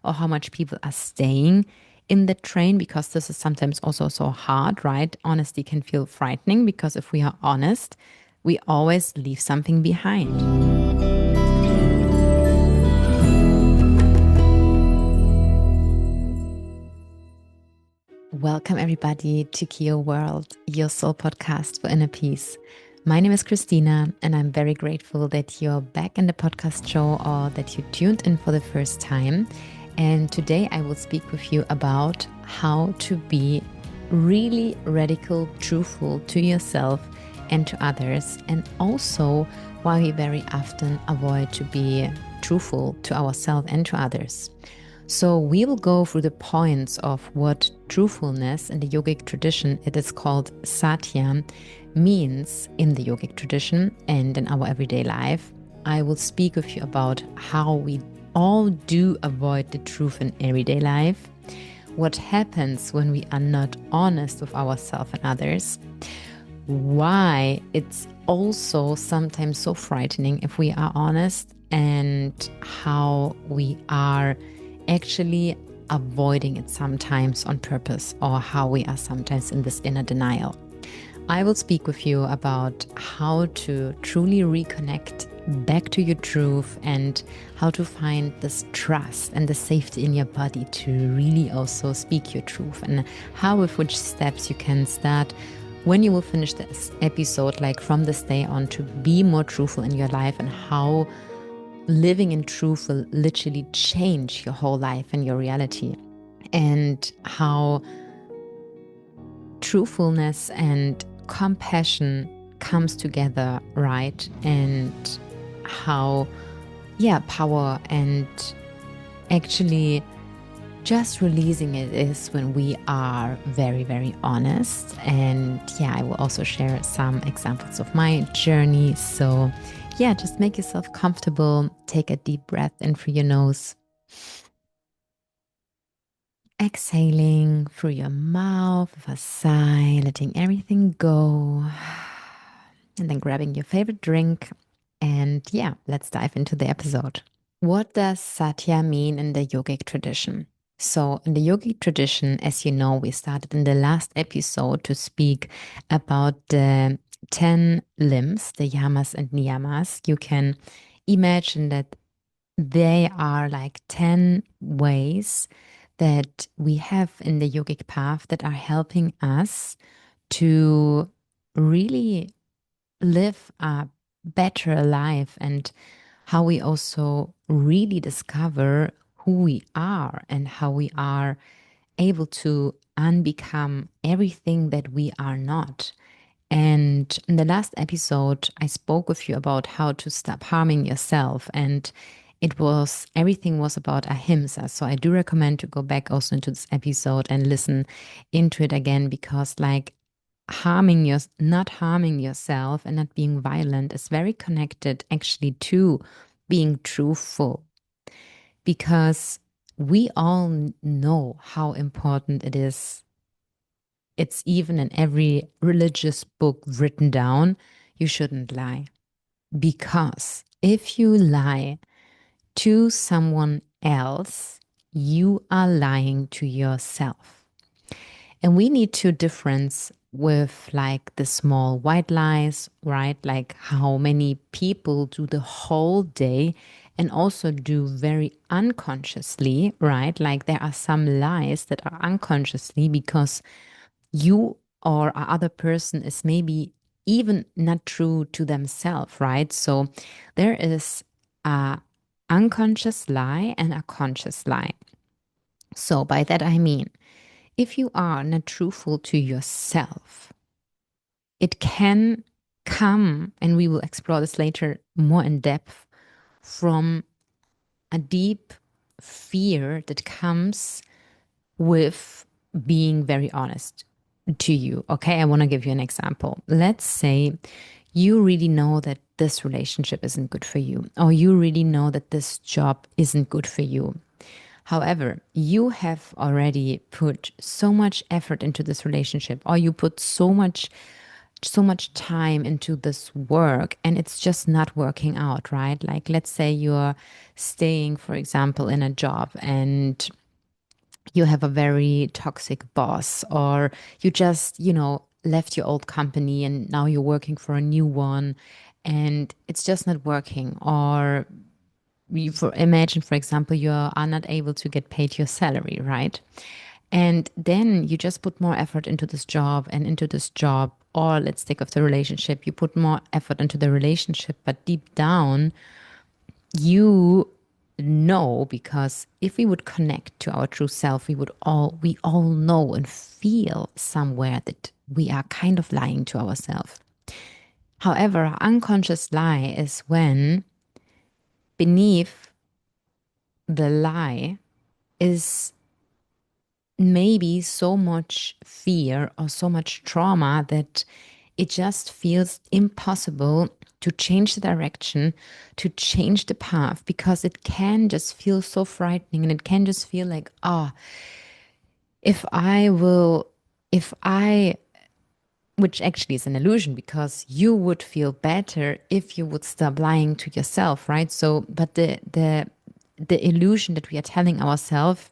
or how much people are staying in the train, because this is sometimes also so hard, right? Honesty can feel frightening because if we are honest, we always leave something behind. Welcome, everybody, to Kio World, your soul podcast for inner peace. My name is Kristina, and I'm very grateful that you're back in the podcast show or that you tuned in for the first time. And today I will speak with you about how to be really radical, truthful to yourself and to others, and also why we very often avoid to be truthful to ourselves and to others. So we will go through the points of what truthfulness in the yogic tradition, it is called Satya, means in the yogic tradition and in our everyday life. I will speak with you about how we all do avoid the truth in everyday life, what happens when we are not honest with ourselves and others, why it's also sometimes so frightening if we are honest, and how we are actually avoiding it sometimes on purpose, or how we are sometimes in this inner denial. I will speak with you about how to truly reconnect back to your truth and how to find this trust and the safety in your body to really also speak your truth, and how, with which steps you can start when you will finish this episode, like from this day on, to be more truthful in your life, and how living in truth will literally change your whole life and your reality, and how truthfulness and compassion comes together, right? And how, power and actually just releasing it is when we are very, very honest. And I will also share some examples of my journey. So just make yourself comfortable. Take a deep breath in through your nose. Exhaling through your mouth with a sigh, letting everything go. And then grabbing your favorite drink. And let's dive into the episode. What does Satya mean in the yogic tradition? So, in the yogic tradition, as you know, we started in the last episode to speak about the 10 limbs, the yamas and niyamas. You can imagine that they are like 10 ways that we have in the yogic path that are helping us to really live a better life, and how we also really discover who we are and how we are able to unbecome everything that we are not. And in the last episode, I spoke with you about how to stop harming yourself. And everything was about ahimsa. So I do recommend to go back also into this episode and listen into it again, because like not harming yourself and not being violent is very connected actually to being truthful, because we all know how important it is. It's even in every religious book written down, you shouldn't lie. Because if you lie to someone else, you are lying to yourself. And we need to difference with like the small white lies, right? Like how many people do the whole day and also do very unconsciously, right? Like there are some lies that are unconsciously because you or a other person is maybe even not true to themselves, right? So there is a unconscious lie and a conscious lie. So by that I mean, if you are not truthful to yourself, it can come, and we will explore this later more in depth, from a deep fear that comes with being very honest to you. Okay, I want to give you an example. Let's say you really know that this relationship isn't good for you, or you really know that this job isn't good for you. However, you have already put so much effort into this relationship, or you put so much so much time into this work and it's just not working out, right? Like, let's say you're staying, for example, in a job and you have a very toxic boss, or you just, left your old company and now you're working for a new one and it's just not working. Or imagine, for example, you are not able to get paid your salary, right? And then you just put more effort into this job and into this job. Or let's think of the relationship. You put more effort into the relationship, but deep down, you know, because if we would connect to our true self, we all know and feel somewhere that we are kind of lying to ourselves. However, our unconscious lie is when beneath the lie is maybe so much fear or so much trauma that it just feels impossible to change the direction, to change the path, because it can just feel so frightening and it can just feel like, if I will, if I, which actually is an illusion because you would feel better if you would stop lying to yourself, right? So, but the illusion that we are telling ourselves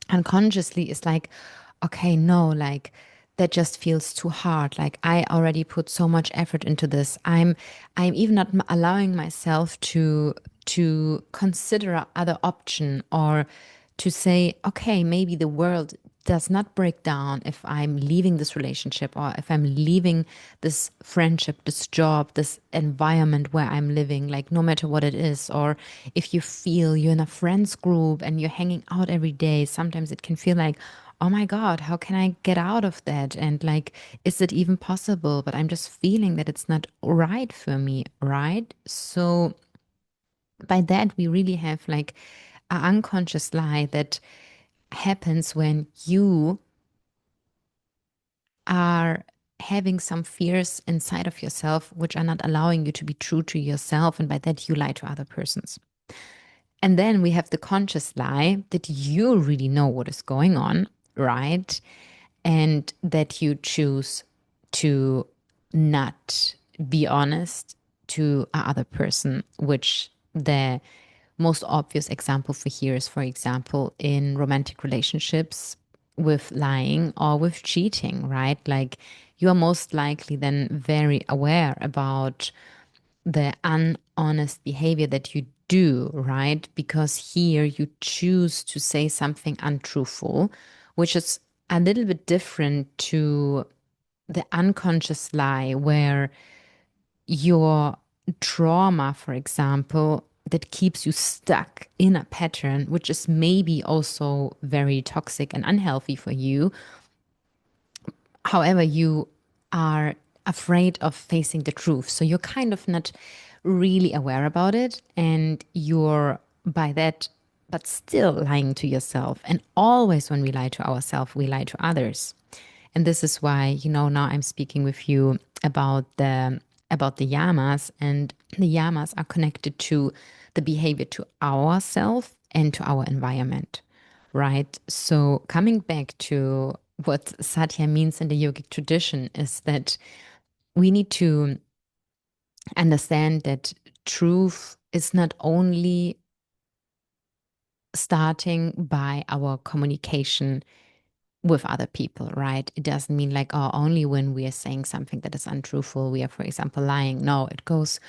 unconsciously is like, okay, no, like that just feels too hard. Like I already put so much effort into this. I'm even not allowing myself to consider other option, or to say, okay, maybe the world does not break down if I'm leaving this relationship, or if I'm leaving this friendship, this job, this environment where I'm living, like no matter what it is. Or if you feel you're in a friends group and you're hanging out every day, sometimes it can feel like, oh my God, how can I get out of that? And like, is it even possible? But I'm just feeling that it's not right for me, right? So by that, we really have like an unconscious lie that happens when you are having some fears inside of yourself which are not allowing you to be true to yourself, and by that you lie to other persons. And then we have the conscious lie that you really know what is going on, right? And that you choose to not be honest to a other person, which the most obvious example for here is, for example, in romantic relationships with lying or with cheating, right? Like you are most likely then very aware about the unhonest behavior that you do, right? Because here you choose to say something untruthful, which is a little bit different to the unconscious lie where your trauma, for example, that keeps you stuck in a pattern, which is maybe also very toxic and unhealthy for you. However, you are afraid of facing the truth. So you're kind of not really aware about it. And you're by that, but still lying to yourself. And always when we lie to ourselves, we lie to others. And this is why, now I'm speaking with you about the yamas, and the yamas are connected to the behavior to ourself and to our environment, right? So coming back to what Satya means in the yogic tradition is that we need to understand that truth is not only starting by our communication with other people, right? It doesn't mean like, oh, only when we are saying something that is untruthful, we are, for example, lying. No, it goes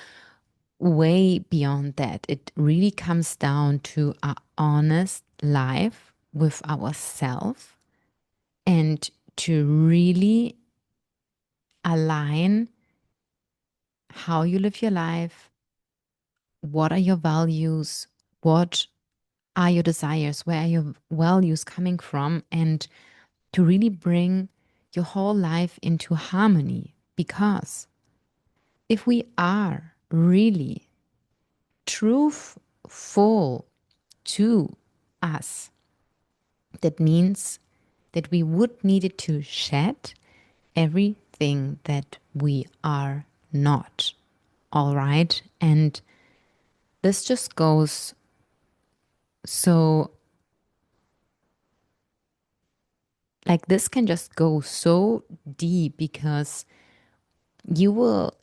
way beyond that. It really comes down to a honest life with ourselves, and to really align how you live your life. What are your values? What are your desires? Where are your values coming from? And to really bring your whole life into harmony. Because if we are really truthful to us, that means that we would need to shed everything that we are not. All right. And this just goes so, like, this can just go so deep because you will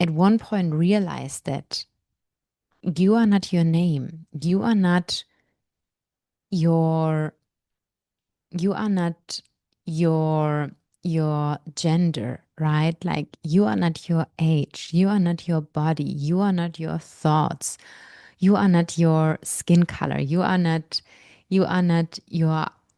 at one point realize that you are not your name. Your you are not your your gender, right? Like you are not your age, you are not your body, you are not your thoughts, you are not your skin color, you are not your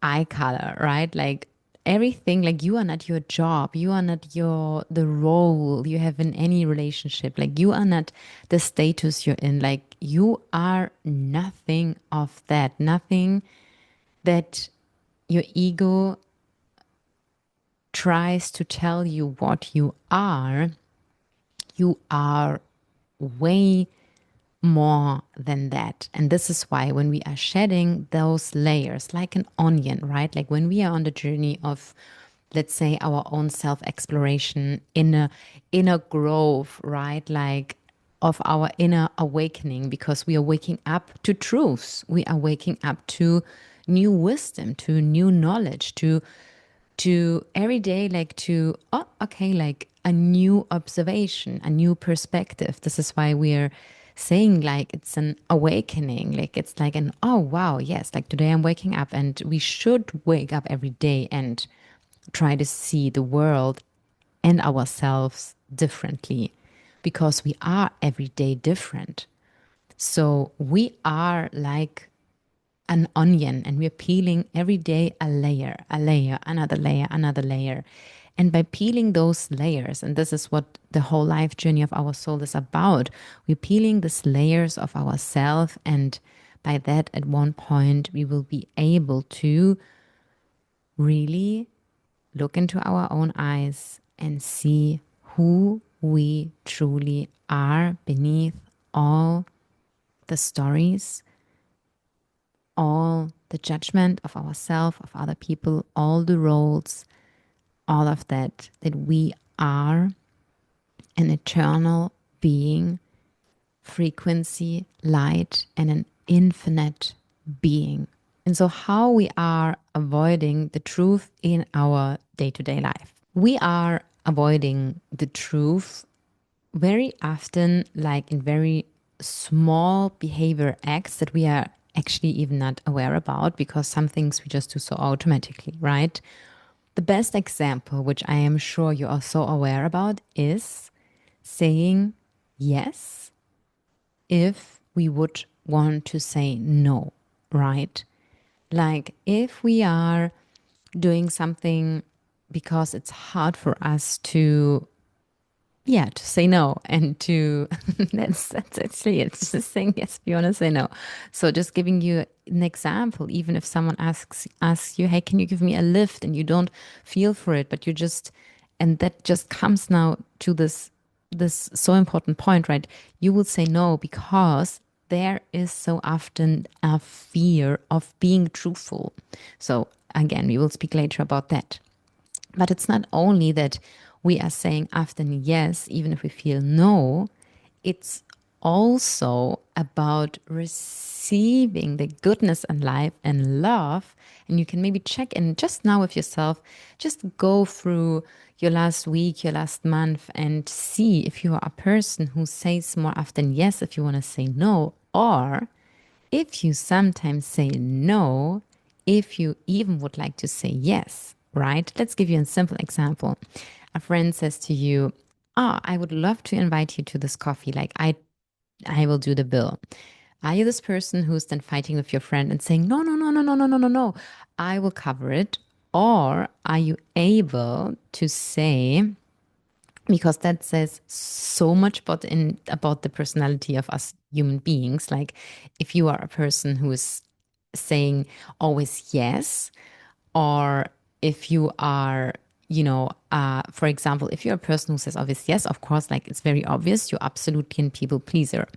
eye color, right? Like everything, like you are not your job, you are not the role you have in any relationship, like you are not the status you're in, like you are nothing of that, nothing that your ego tries to tell you what you are way more than that. And this is why when we are shedding those layers, like an onion, right? Like when we are on the journey of, let's say, our own self exploration, inner growth, right? Like of our inner awakening, because we are waking up to truths. We are waking up to new wisdom, to new knowledge, to every day, like to, oh, okay, like a new observation, a new perspective. This is why we're saying like it's an awakening, like it's like an, oh, wow, yes, like today I'm waking up, and we should wake up every day and try to see the world and ourselves differently, because we are every day different. So we are like an onion, and we're peeling every day a layer, another layer, another layer. And by peeling those layers, and this is what the whole life journey of our soul is about, we're peeling these layers of ourself. And by that, at one point, we will be able to really look into our own eyes and see who we truly are beneath all the stories, all the judgment of ourselves, of other people, all the roles, all of that, that we are an eternal being, frequency, light, and an infinite being. And so, how we are avoiding the truth in our day to day life? We are avoiding the truth very often, like in very small behavior acts that we are actually even not aware about, because some things we just do so automatically, right? The best example, which I am sure you are so aware about, is saying yes if we would want to say no, right? Like if we are doing something because it's hard for us to, yeah, to say no, and to that's actually it's just saying yes if you want to say no. So just giving you an example, even if someone asks you, hey, can you give me a lift, and you don't feel for it, but you just, and that just comes now to this so important point, right? You will say no because there is so often a fear of being truthful. So again, we will speak later about that. But it's not only that we are saying often yes, even if we feel no, it's also about receiving the goodness and life and love. And you can maybe check in just now with yourself, just go through your last week, your last month, and see if you are a person who says more often yes if you want to say no, or if you sometimes say no, if you even would like to say yes, right? Let's give you a simple example. A friend says to you, oh, I would love to invite you to this coffee. Like I will do the bill. Are you this person who's then fighting with your friend and saying, no, no, no, no, no, no, no, no, no, I will cover it? Or are you able to say, because that says so much about the personality of us human beings. Like if you are a person who is saying always yes, or if you are, for example, if you're a person who says always yes, of course, like it's very obvious, you're absolutely a people pleaser.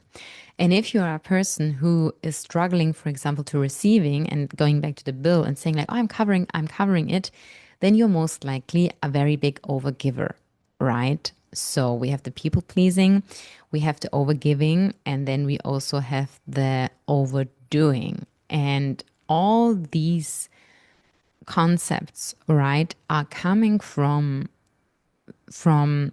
And if you're a person who is struggling, for example, to receiving and going back to the bill and saying like, oh, I'm covering it, then you're most likely a very big overgiver, right? So we have the people pleasing, we have the overgiving, and then we also have the overdoing. And all these concepts, right, are coming from from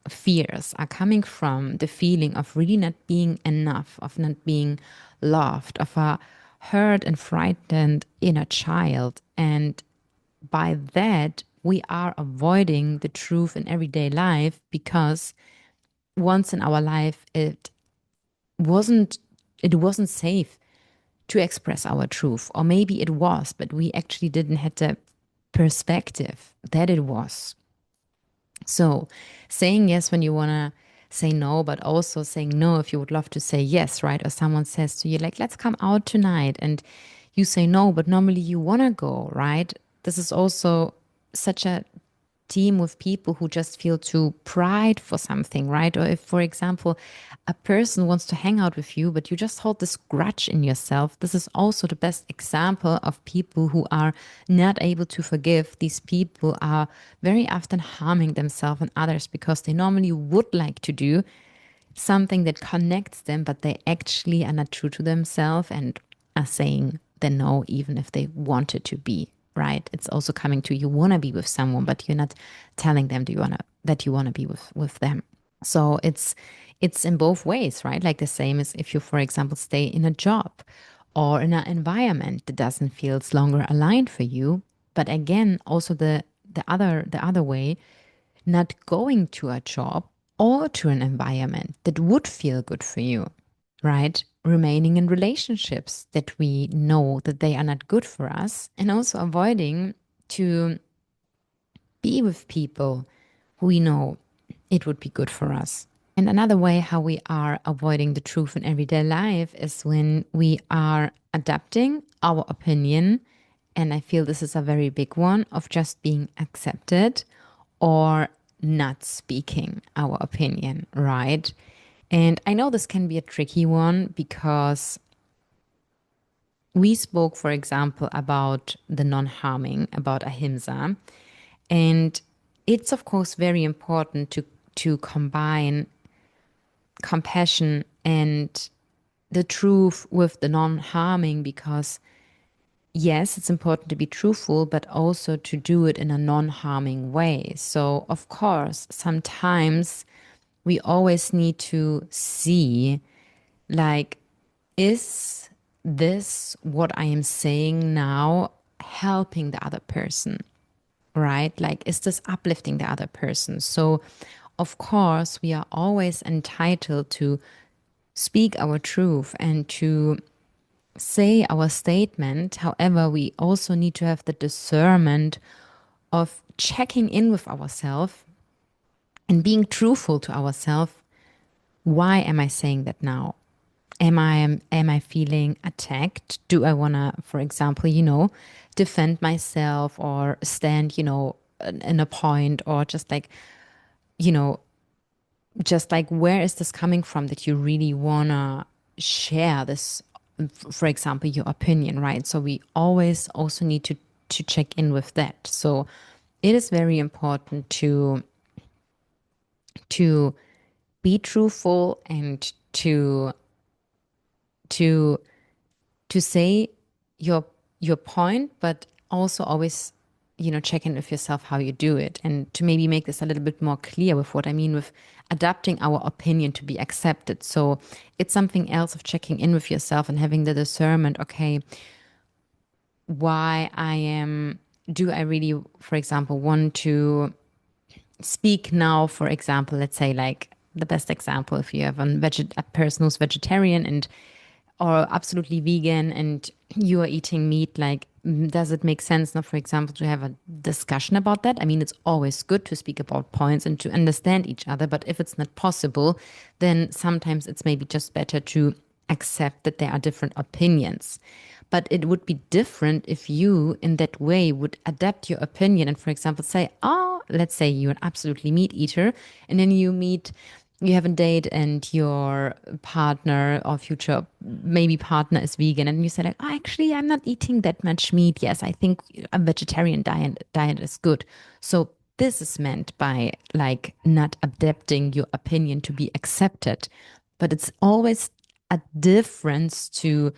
fears, are coming from the feeling of really not being enough, of not being loved, of a hurt and frightened inner child. And by that, we are avoiding the truth in everyday life because once in our life wasn't it wasn't safe to express our truth, or maybe it was, but we actually didn't have the perspective that it was. So saying yes when you want to say no, but also saying no if you would love to say yes, right? Or someone says to you, like, let's come out tonight, and you say no, but normally you want to go, right? This is also such a team with people who just feel too pride for something, right? Or if, for example, a person wants to hang out with you, but you just hold this grudge in yourself, this is also the best example of people who are not able to forgive. These people are very often harming themselves and others because they normally would like to do something that connects them, but they actually are not true to themselves and are saying the no, even if they wanted to be, right? It's also coming to you want to be with someone, but you're not telling them that you want to be with them. So it's in both ways, right? Like the same as if you, for example, stay in a job or in an environment that doesn't feel longer aligned for you. But again, also the other way, not going to a job or to an environment that would feel good for you, right? Remaining in relationships that we know that they are not good for us, and also avoiding to be with people who we know it would be good for us. And another way how we are avoiding the truth in everyday life is when we are adapting our opinion. And I feel this is a very big one of just being accepted or not speaking our opinion, right? And I know this can be a tricky one because we spoke, for example, about the non harming, about ahimsa. And it's, of course, very important to combine compassion and the truth with the non harming because, yes, it's important to be truthful, but also to do it in a non harming way. So, of course, sometimes we always need to see, like, is this what I am saying now helping the other person, right? Like, is this uplifting the other person? So, of course, we are always entitled to speak our truth and to say our statement. However, we also need to have the discernment of checking in with ourselves and being truthful to ourselves. Why am I saying that now? Am I feeling attacked? Do I want to, for example, defend myself or stand, in a point, or you know, just like where is this coming from that you really want to share this, for example, your opinion, right? So we always also need to check in with that. So it is very important to be truthful and to to say your your point, but also always, check in with yourself how you do it, and to maybe make this a little bit more clear with what I mean with adapting our opinion to be accepted. So it's something else of checking in with yourself and having the discernment. Okay, why I am? Do I really, for example, want to speak now? For example, let's say like the best example, if you have a person who's vegetarian and or absolutely vegan and you are eating meat, like, does it make sense now, for example, to have a discussion about that? I mean, it's always good to speak about points and to understand each other, but if it's not possible, then sometimes it's maybe just better to accept that there are different opinions. But it would be different if you, in that way, would adapt your opinion and, for example, say, oh, let's say you're an absolutely meat eater, and then you have a date and your partner or future maybe partner is vegan, and you say like, oh, actually, I'm not eating that much meat. Yes, I think a vegetarian diet is good. So this is meant by like not adapting your opinion to be accepted, but it's always a difference to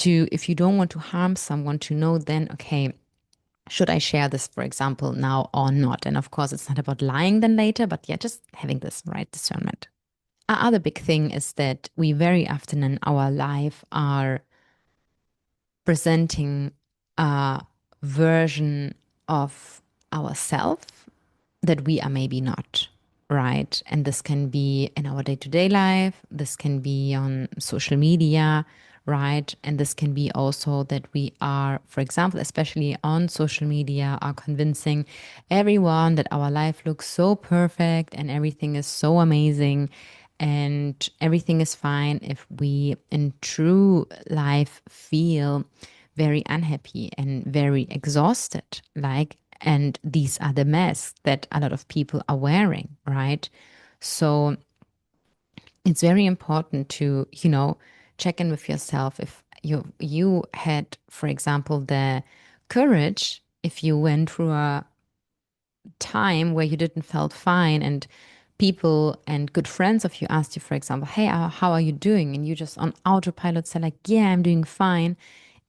if you don't want to harm someone, to know then, okay, should I share this, for example, now or not? And of course, it's not about lying then later, but yeah, just having this right discernment. Our other big thing is that we very often in our life are presenting a version of ourselves that we are maybe not, right? And this can be in our day to day life, this can be on social media, right? And this can be also that we are, for example, especially on social media, are convincing everyone that our life looks so perfect and everything is so amazing and everything is fine if we in true life feel very unhappy and very exhausted, like, and these are the masks that a lot of people are wearing, right? So it's very important to, check in with yourself. If you had, for example, the courage, if you went through a time where you didn't felt fine and people and good friends of you asked you, for example, hey, how are you doing? And you just on autopilot say like, yeah, I'm doing fine.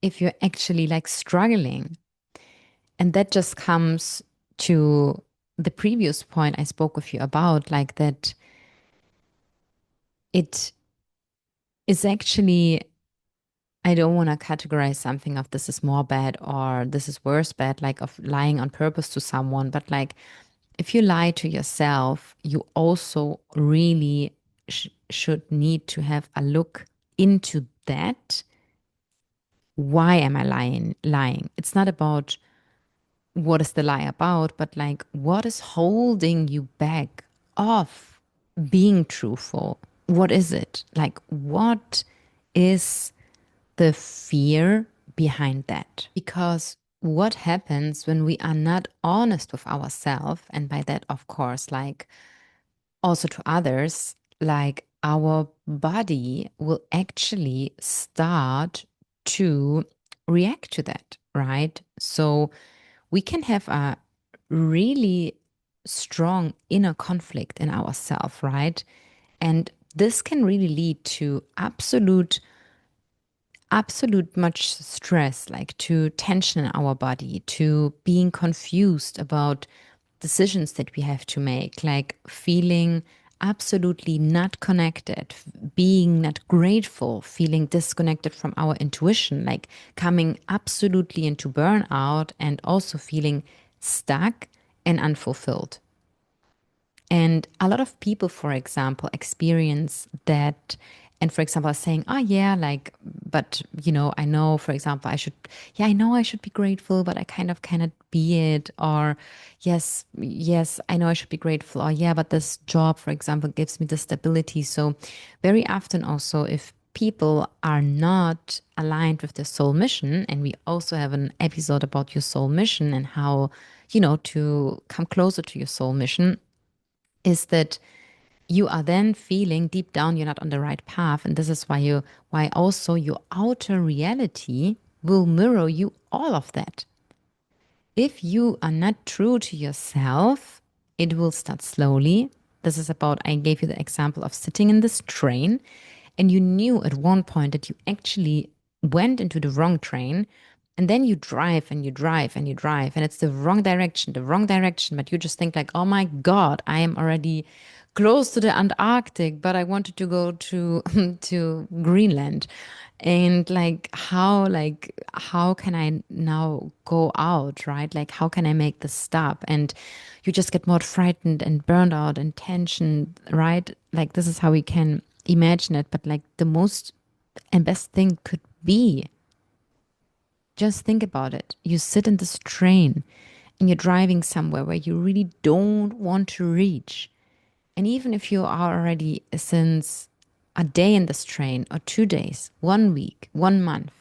If you're actually like struggling, and that just comes to the previous point I spoke with you about, like that it is actually, I don't want to categorize something of this is more bad or this is worse bad, like of lying on purpose to someone. But like if you lie to yourself, you also really should need to have a look into that. Why am I lying? It's not about what is the lie about, but like what is holding you back of being truthful? What is it? Like, what is the fear behind that? Because what happens when we are not honest with ourselves, and by that, of course, like also to others, like our body will actually start to react to that, right? So we can have a really strong inner conflict in ourselves, right? And this can really lead to absolute much stress, like to tension in our body, to being confused about decisions that we have to make, like feeling absolutely not connected, being not grateful, feeling disconnected from our intuition, like coming absolutely into burnout and also feeling stuck and unfulfilled. And a lot of people, for example, experience that. And for example, are saying, oh, yeah, like, but, I know, for example, I know I should be grateful, but I kind of cannot be it. Or, yes, I know I should be grateful. Or, yeah, but this job, for example, gives me the stability. So, very often also, if people are not aligned with their soul mission, and we also have an episode about your soul mission and how, to come closer to your soul mission is that you are then feeling deep down you're not on the right path. And this is why also your outer reality will mirror you all of that. If you are not true to yourself, it will start slowly. This is about, I gave you the example of sitting in this train, and you knew at one point that you actually went into the wrong train. And then you drive and you drive and you drive, and it's the wrong direction. But you just think, like, oh my God, I am already close to the Antarctic, but I wanted to go to to Greenland. And how can I now go out, right? Like how can I make this stop? And you just get more frightened and burned out and tension, right? Like this is how we can imagine it. But like the most and best thing could be, just think about it. You sit in this train and you're driving somewhere where you really don't want to reach. And even if you are already since a day in this train, or 2 days, 1 week, 1 month,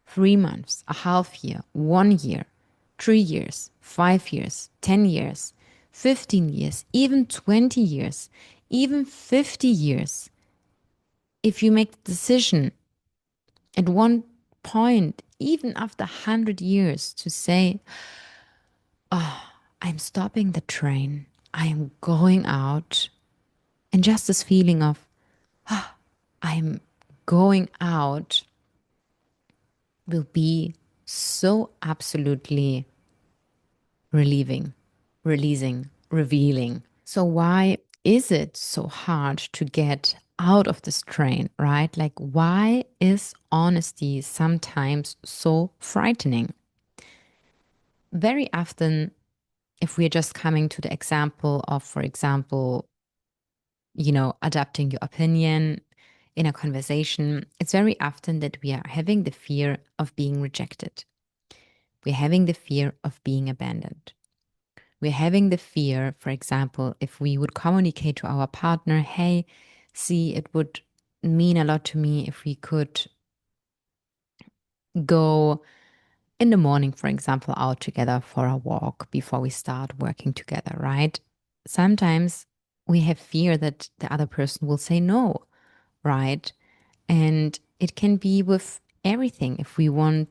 3 months, a half year, 1 year, 3 years, 5 years, 10 years, 15 years, even 20 years, even 50 years, if you make the decision at one point, even after 100 years, to say, I'm stopping the train, I am going out, and just this feeling of, I'm going out will be so absolutely relieving, releasing, revealing. So, why is it so hard to get out of this train, right? Like, why is honesty sometimes so frightening? Very often, if we're just coming to the example of, for example, adapting your opinion in a conversation, it's very often that we are having the fear of being rejected. We're having the fear of being abandoned. We're having the fear, for example, if we would communicate to our partner, hey, see, it would mean a lot to me if we could go in the morning, for example, out together for a walk before we start working together, right? Sometimes we have fear that the other person will say no, right? And it can be with everything. If we want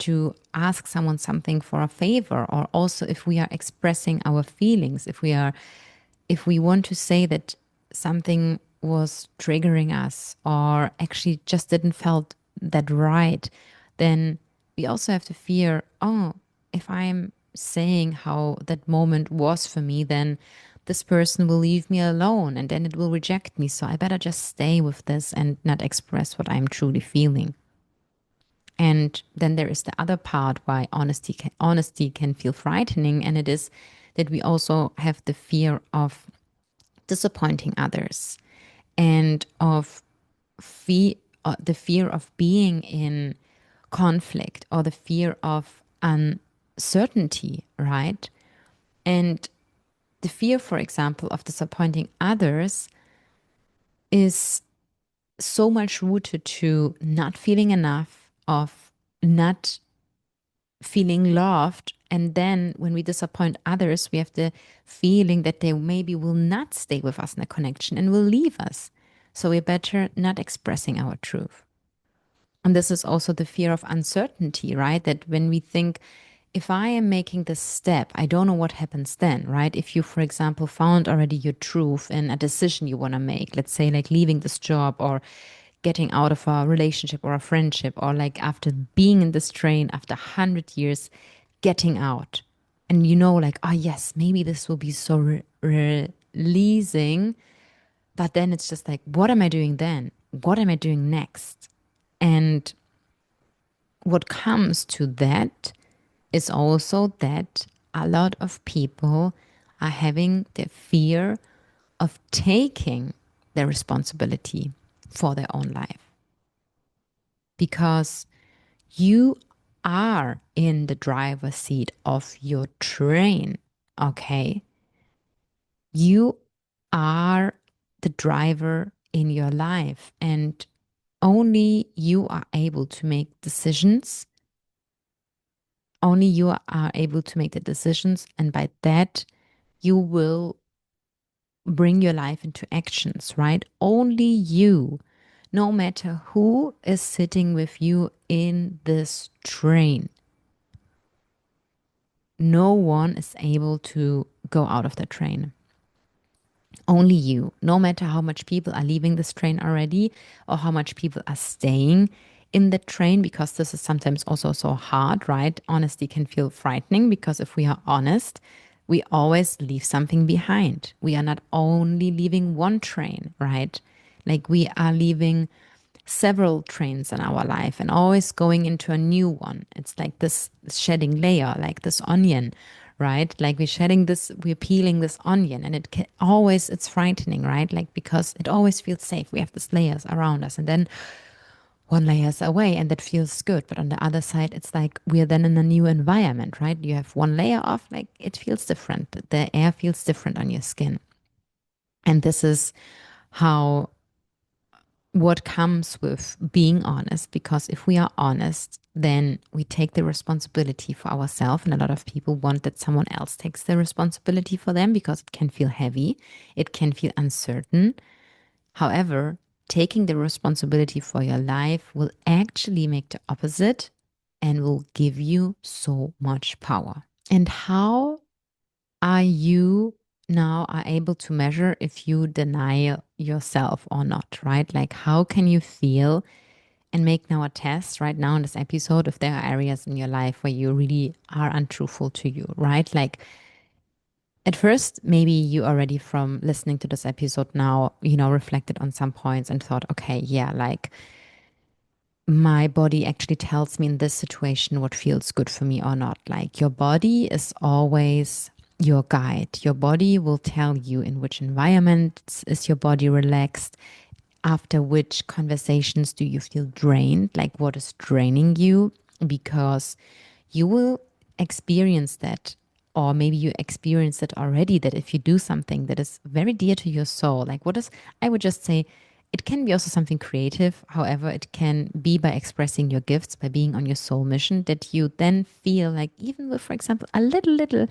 to ask someone something for a favor, or also if we are expressing our feelings, if we want to say that something was triggering us or actually just didn't felt that right, then we also have to fear, oh, if I'm saying how that moment was for me, then this person will leave me alone and then it will reject me. So I better just stay with this and not express what I'm truly feeling. And then there is the other part why honesty can feel frightening, and it is that we also have the fear of disappointing others and of the fear of being in conflict or the fear of uncertainty, right? And the fear, for example, of disappointing others is so much rooted to not feeling enough, of not feeling loved. And then when we disappoint others, we have the feeling that they maybe will not stay with us in a connection and will leave us. So we're better not expressing our truth. And this is also the fear of uncertainty, right? That when we think, if I am making this step, I don't know what happens then, right? If you, for example, found already your truth in a decision you want to make, let's say like leaving this job or getting out of a relationship or a friendship, or like after being in this train after 100 years, getting out. And like, oh, yes, maybe this will be so releasing. But then it's just like, what am I doing then? What am I doing next? And what comes to that is also that a lot of people are having the fear of taking the responsibility for their own life, because you are in the driver's seat of your train, okay? You are the driver in your life, and only you are able to make decisions. Only you are able to make the decisions, and by that, you will bring your life into actions, right? Only you, no matter who is sitting with you in this train. No one is able to go out of the train. Only you, no matter how much people are leaving this train already or how much people are staying in the train, because this is sometimes also so hard, right? Honesty can feel frightening because if we are honest, we always leave something behind. We are not only leaving one train, right? Like we are leaving several trains in our life and always going into a new one. It's like this shedding layer, like this onion, right? Like we're peeling this onion, and it's frightening, right? Like because it always feels safe. We have these layers around us, and then one layer is away, and that feels good. But on the other side, it's like we are then in a new environment, right? You have one layer off, like it feels different. The air feels different on your skin. And this is how what comes with being honest, because if we are honest, then we take the responsibility for ourselves. And a lot of people want that someone else takes the responsibility for them because it can feel heavy, it can feel uncertain. However, taking the responsibility for your life will actually make the opposite and will give you so much power. And how are you now are able to measure if you deny yourself or not, right? Like how can you feel and make now a test right now in this episode if there are areas in your life where you really are untruthful to you, right? Like at first, maybe you already from listening to this episode now, reflected on some points and thought, okay, yeah, like my body actually tells me in this situation what feels good for me or not. Like your body is always your guide. Your body will tell you in which environment is your body relaxed, after which conversations do you feel drained, like what is draining you, because you will experience that, or maybe you experienced it already, that if you do something that is very dear to your soul, like what is, I would just say, it can be also something creative. However, it can be by expressing your gifts, by being on your soul mission, that you then feel like, even with, for example, a little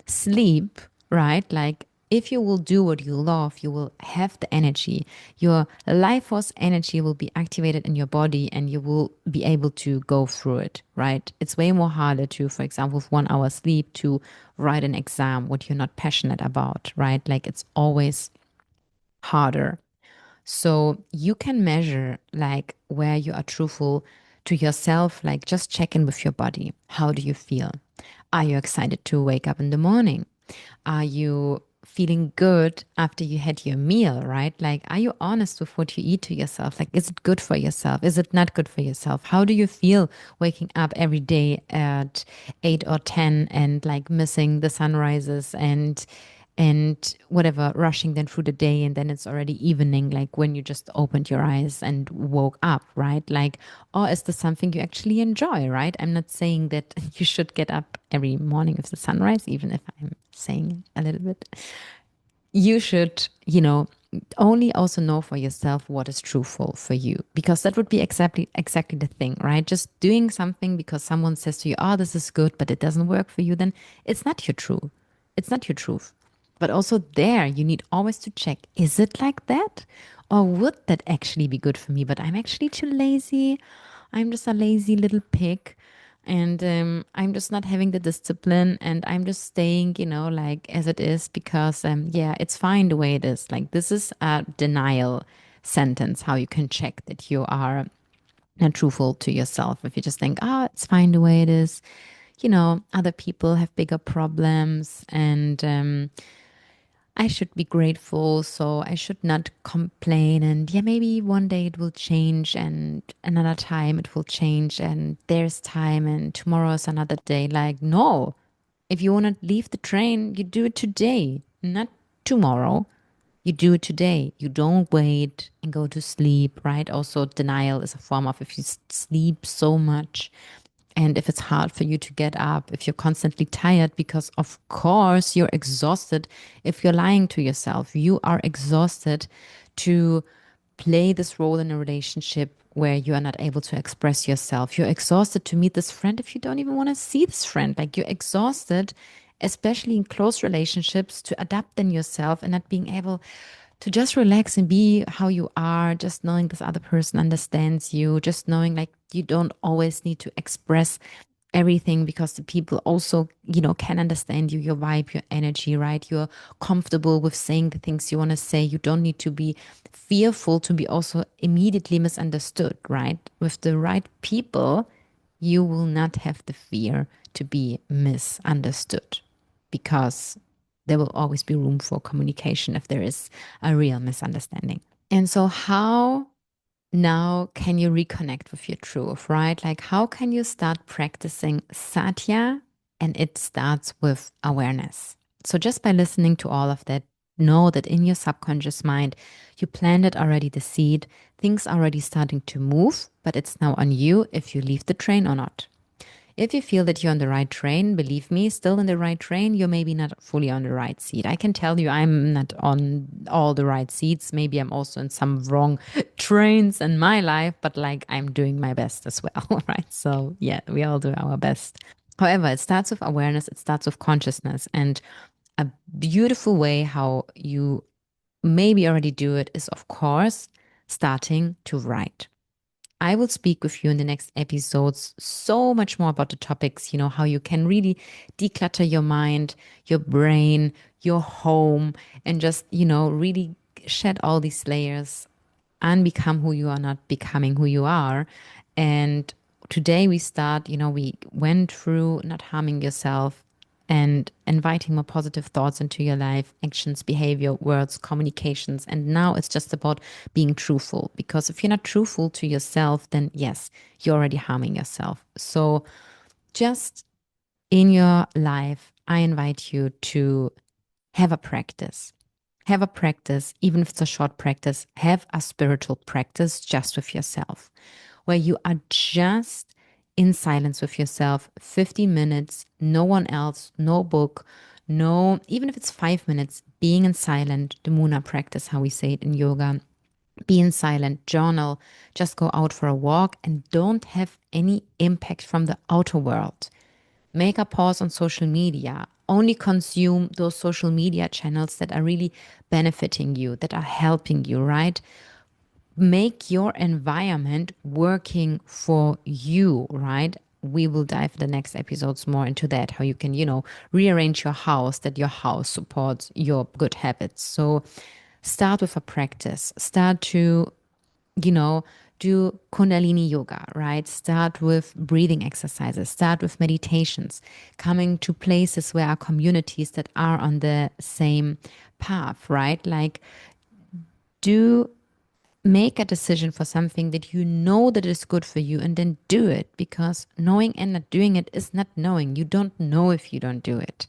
sleep, right? Like if you will do what you love, you will have the energy. Your life force energy will be activated in your body and you will be able to go through it, right? It's way more harder to, for example, with 1 hour sleep to write an exam, what you're not passionate about, right? Like it's always harder. So you can measure like where you are truthful to yourself, like just check in with your body. How do you feel? Are you excited to wake up in the morning? Are you feeling good after you had your meal, right? Like, are you honest with what you eat to yourself? Like, is it good for yourself? Is it not good for yourself? How do you feel waking up every day at 8 or 10 and like missing the sunrises and whatever, rushing then through the day and then it's already evening, like when you just opened your eyes and woke up, right? Like, or is this something you actually enjoy, right? I'm not saying that you should get up every morning with the sunrise, even if I'm saying it a little bit. You should, only also know for yourself what is truthful for you, because that would be exactly the thing, right? Just doing something because someone says to you, oh, this is good, but it doesn't work for you, then it's not your truth. It's not your truth. But also there, you need always to check, is it like that? Or would that actually be good for me? But I'm actually too lazy. I'm just a lazy little pig. And I'm just not having the discipline and I'm just staying, like as it is because, yeah, it's fine the way it is. Like, this is a denial sentence, how you can check that you are not truthful to yourself. If you just think, oh, it's fine the way it is, other people have bigger problems and I should be grateful, so I should not complain. And yeah, maybe one day it will change, and another time it will change, and there's time, and tomorrow is another day. Like, no, if you want to leave the train, you do it today, not tomorrow. You do it today. You don't wait and go to sleep, right? Also, denial is a form of if you sleep so much and if it's hard for you to get up, if you're constantly tired, because of course you're exhausted. If you're lying to yourself, you are exhausted to play this role in a relationship where you are not able to express yourself. You're exhausted to meet this friend if you don't even want to see this friend. Like, you're exhausted, especially in close relationships, to adapt in yourself and not being able to just relax and be how you are, just knowing this other person understands you, just knowing like you don't always need to express everything because the people also, can understand you, your vibe, your energy, right? You're comfortable with saying the things you want to say. You don't need to be fearful to be also immediately misunderstood, right? With the right people, you will not have the fear to be misunderstood because there will always be room for communication if there is a real misunderstanding. And so, how now can you reconnect with your truth, right? Like, how can you start practicing Satya? And it starts with awareness. So, just by listening to all of that, know that in your subconscious mind, you planted already the seed. Things are already starting to move, but it's now on you if you leave the train or not. If you feel that you're on the right train, believe me, still in the right train, you're maybe not fully on the right seat. I can tell you I'm not on all the right seats. Maybe I'm also in some wrong trains in my life, but like I'm doing my best as well, right? So yeah, we all do our best. However, it starts with awareness, it starts with consciousness. And a beautiful way how you maybe already do it is, of course, starting to write. I will speak with you in the next episodes so much more about the topics, how you can really declutter your mind, your brain, your home, and just, really shed all these layers unbecome who you are, not becoming who you are. And today we start, we went through not harming yourself and inviting more positive thoughts into your life, actions, behavior, words, communications. And now it's just about being truthful. Because if you're not truthful to yourself, then yes, you're already harming yourself. So just in your life, I invite you to have a practice. Have a practice, even if it's a short practice, have a spiritual practice just with yourself, where you are just in silence with yourself, 50 minutes, no one else, no book, no, even if it's 5 minutes, being in silent, the Muna practice, how we say it in yoga, be in silent, journal, just go out for a walk and don't have any impact from the outer world. Make a pause on social media. Only consume those social media channels that are really benefiting you, that are helping you, right? Make your environment working for you, right? We will dive in the next episodes more into that, how you can, rearrange your house, that your house supports your good habits. So start with a practice. Start to do Kundalini yoga, right? Start with breathing exercises, start with meditations, coming to places where are communities that are on the same path, right? Like, do make a decision for something that you know that is good for you and then do it, because knowing and not doing it is not knowing. You don't know if you don't do it.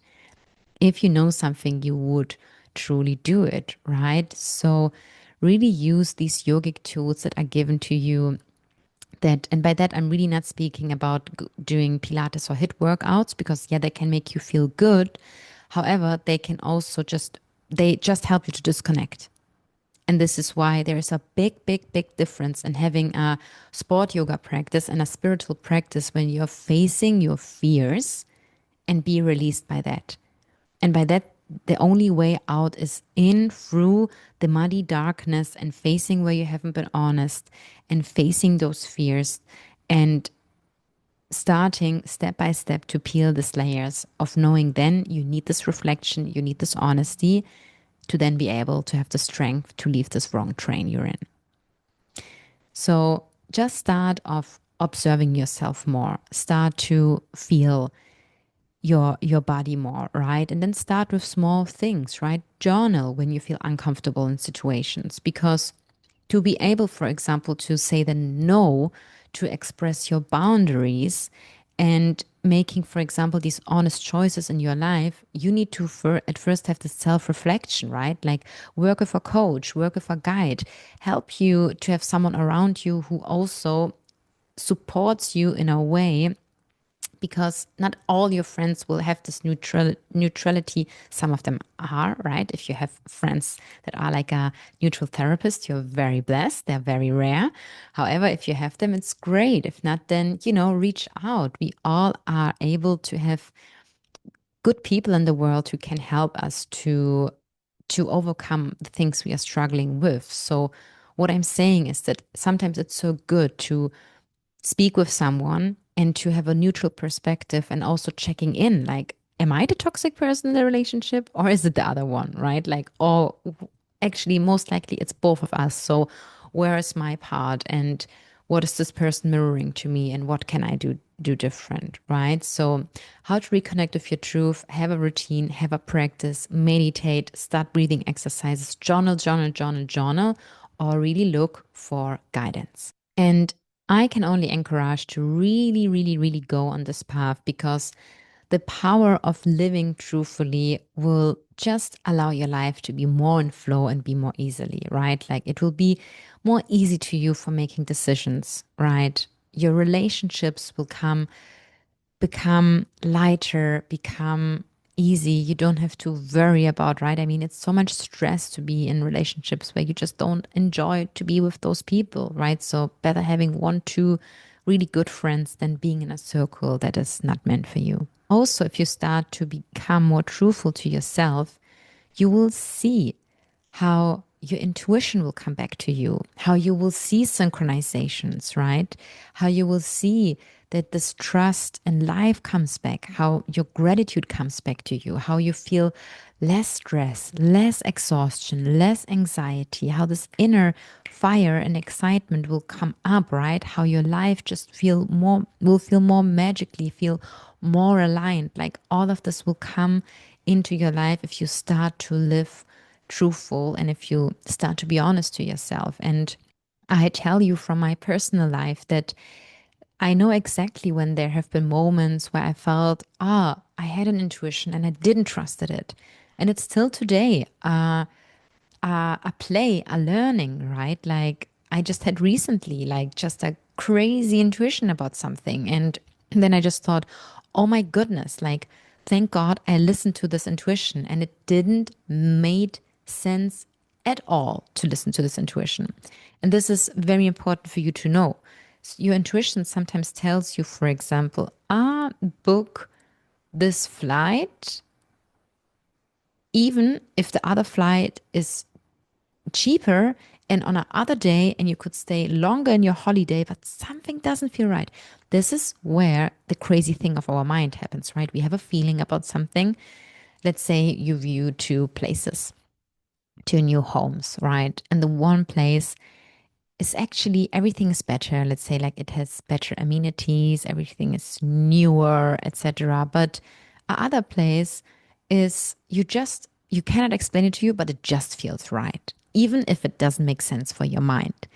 If you know something, you would truly do it, right? So really use these yogic tools that are given to you, that, and by that I'm really not speaking about doing pilates or hit workouts, because yeah, they can make you feel good. However, they can also just help you to disconnect. And this is why there is a big, big, big difference in having a sport yoga practice and a spiritual practice, when you're facing your fears and be released by that. And by that, the only way out is in through the muddy darkness and facing where you haven't been honest and facing those fears and starting step by step to peel these layers of knowing. Then you need this reflection, you need this honesty to then be able to have the strength to leave this wrong train you're in. So just start off observing yourself more, start to feel your body more, right? And then start with small things, right? Journal when you feel uncomfortable in situations, because to be able, for example, to say the no, to express your boundaries and making, for example, these honest choices in your life, you need to at first have this self-reflection, right? Like, work with a coach, work with a guide, help you to have someone around you who also supports you in a way, because not all your friends will have this neutrality. Some of them are, right? If you have friends that are like a neutral therapist, you're very blessed. They're very rare. However, if you have them, it's great. If not, then, reach out. We all are able to have good people in the world who can help us to overcome the things we are struggling with. So what I'm saying is that sometimes it's so good to speak with someone and to have a neutral perspective, and also checking in, like, am I the toxic person in the relationship, or is it the other one, right? Like, oh, actually most likely it's both of us. So where is my part, and what is this person mirroring to me, and what can I do different, right? So how to reconnect with your truth: have a routine, have a practice, meditate, start breathing exercises, journal, or really look for guidance. And I can only encourage to really, really, really go on this path, because the power of living truthfully will just allow your life to be more in flow and be more easily, right? Like, it will be more easy to you for making decisions, right? Your relationships will become lighter, become easy. You don't have to worry about, right? I mean, it's so much stress to be in relationships where you just don't enjoy to be with those people, right? So better having one, two really good friends than being in a circle that is not meant for you. Also, if you start to become more truthful to yourself, you will see how your intuition will come back to you, how you will see synchronizations, right? How you will see that this trust in life comes back, how your gratitude comes back to you, how you feel less stress, less exhaustion, less anxiety, how this inner fire and excitement will come up, right? How your life just will feel more magically, feel more aligned. Like all of this will come into your life if you start to live truthful and if you start to be honest to yourself. And I tell you from my personal life that I know exactly when there have been moments where I felt, I had an intuition and I didn't trust it. And it's still today a play, a learning, right? Like I just had recently, like just a crazy intuition about something. And then I just thought, oh my goodness, like thank God I listened to this intuition and it didn't made sense at all to listen to this intuition. And this is very important for you to know. Your intuition sometimes tells you, for example, book this flight, even if the other flight is cheaper and on another day and you could stay longer in your holiday, but something doesn't feel right. This is where the crazy thing of our mind happens, right? We have a feeling about something. Let's say you view two places, two new homes, right? And the one place is actually everything is better. Let's say like it has better amenities, everything is newer, etc. But a other place is you cannot explain it to you, but it just feels right, even if it doesn't make sense for your mind.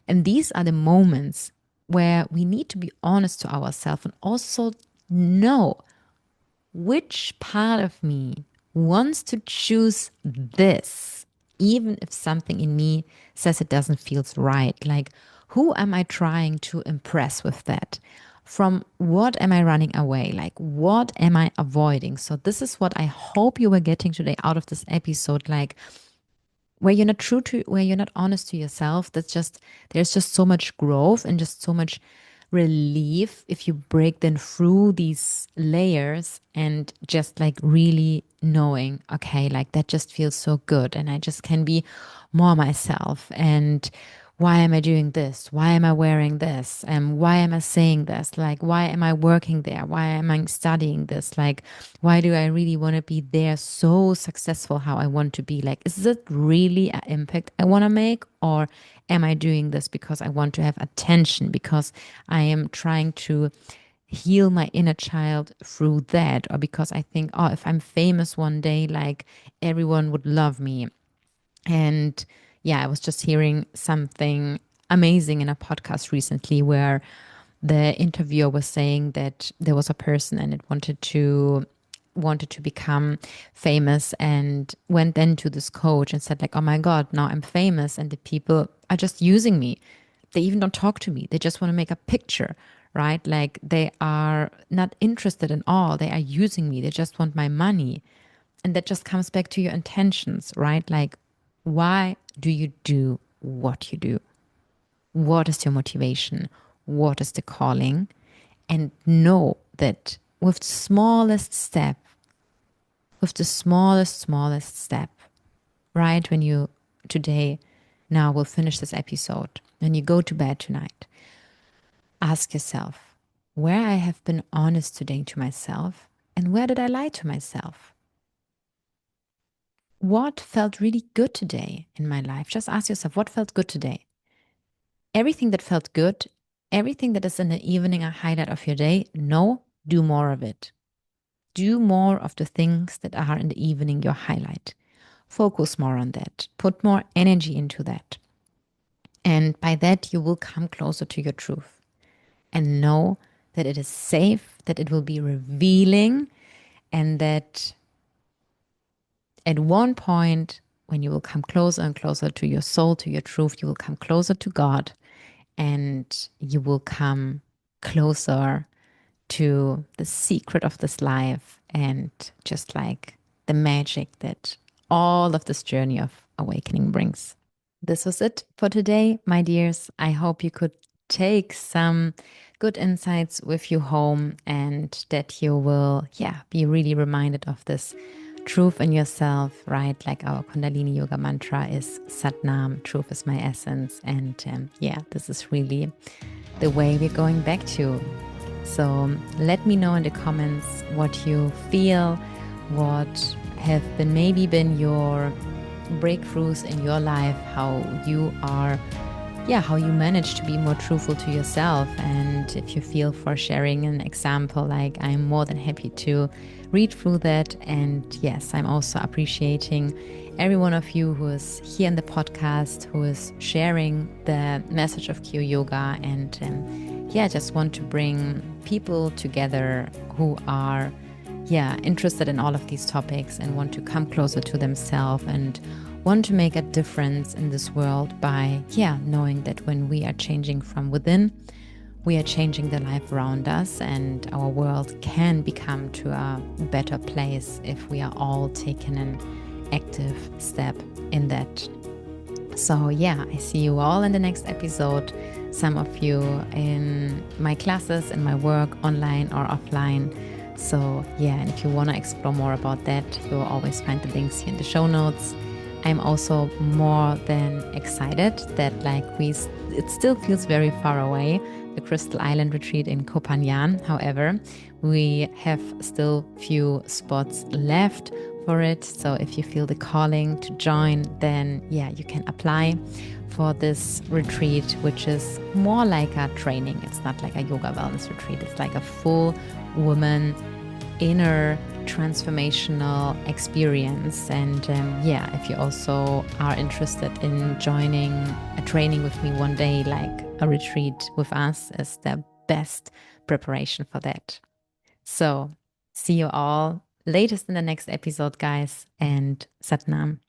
And these are the moments where we need to be honest to ourselves and also know which part of me wants to choose this, even if something in me says it doesn't feel right? Like, who am I trying to impress with that? From what am I running away? Like, what am I avoiding? So, this is what I hope you were getting today out of this episode. Like, where you're not honest to yourself, there's just so much growth and just so much relief if you break them through these layers and just like really knowing, okay, like that just feels so good and I just can be more myself. And why am I doing this? Why am I wearing this? And why am I saying this? Like, why am I working there? Why am I studying this? Like, why do I really want to be there so successful how I want to be? Like, is it really an impact I want to make? Or am I doing this because I want to have attention? Because I am trying to heal my inner child through that? Or because I think, oh, if I'm famous one day, like everyone would love me. And yeah, I was just hearing something amazing in a podcast recently where the interviewer was saying that there was a person and it wanted to become famous and went then to this coach and said like, oh my God, now I'm famous and the people are just using me. They even don't talk to me. They just want to make a picture, right? Like they are not interested in all. They are using me. They just want my money. And that just comes back to your intentions, right? Like, why do you do what you do? What is your motivation? What is the calling? And know that with the smallest step, smallest step, right? When you today now will finish this episode, when you go to bed tonight, ask yourself where I have been honest today to myself and where did I lie to myself? What felt really good today in my life? Just ask yourself what felt good today. Everything that felt good, everything that is in the evening a highlight of your day, no, do more of it. Do more of the things that are in the evening your highlight. Focus more on that. Put more energy into that. And by that, you will come closer to your truth and know that it is safe, that it will be revealing, and that at one point, when you will come closer and closer to your soul, to your truth, you will come closer to God and you will come closer to the secret of this life and just like the magic that all of this journey of awakening brings. This was it for today, my dears. I hope you could take some good insights with you home and that you will, be really reminded of this truth in yourself, right? Like our Kundalini Yoga mantra is Satnam, truth is my essence. And this is really the way we're going back to. So let me know in the comments what you feel, what have been your breakthroughs in your life, how you are, how you manage to be more truthful to yourself. And if you feel for sharing an example, like, I'm more than happy to read through that. And yes, I'm also appreciating every one of you who is here in the podcast, who is sharing the message of Q Yoga, and just want to bring people together who are interested in all of these topics and want to come closer to themselves and want to make a difference in this world by knowing that when we are changing from within, we are changing the life around us, and our world can become to a better place if we are all taking an active step in that. So I see you all in the next episode. Some of you in my classes, in my work, online or offline. So and if you want to explore more about that, you'll always find the links here in the show notes. I'm also more than excited that it still feels very far away, the Crystal Island retreat in Koh Phangan. However, we have still few spots left for it. So if you feel the calling to join, then you can apply for this retreat, which is more like a training. It's not like a yoga wellness retreat. It's like a full woman inner transformational experience. And if you also are interested in joining a training with me one day, like a retreat with us, is the best preparation for that. So see you all latest in the next episode, guys, and Satnam.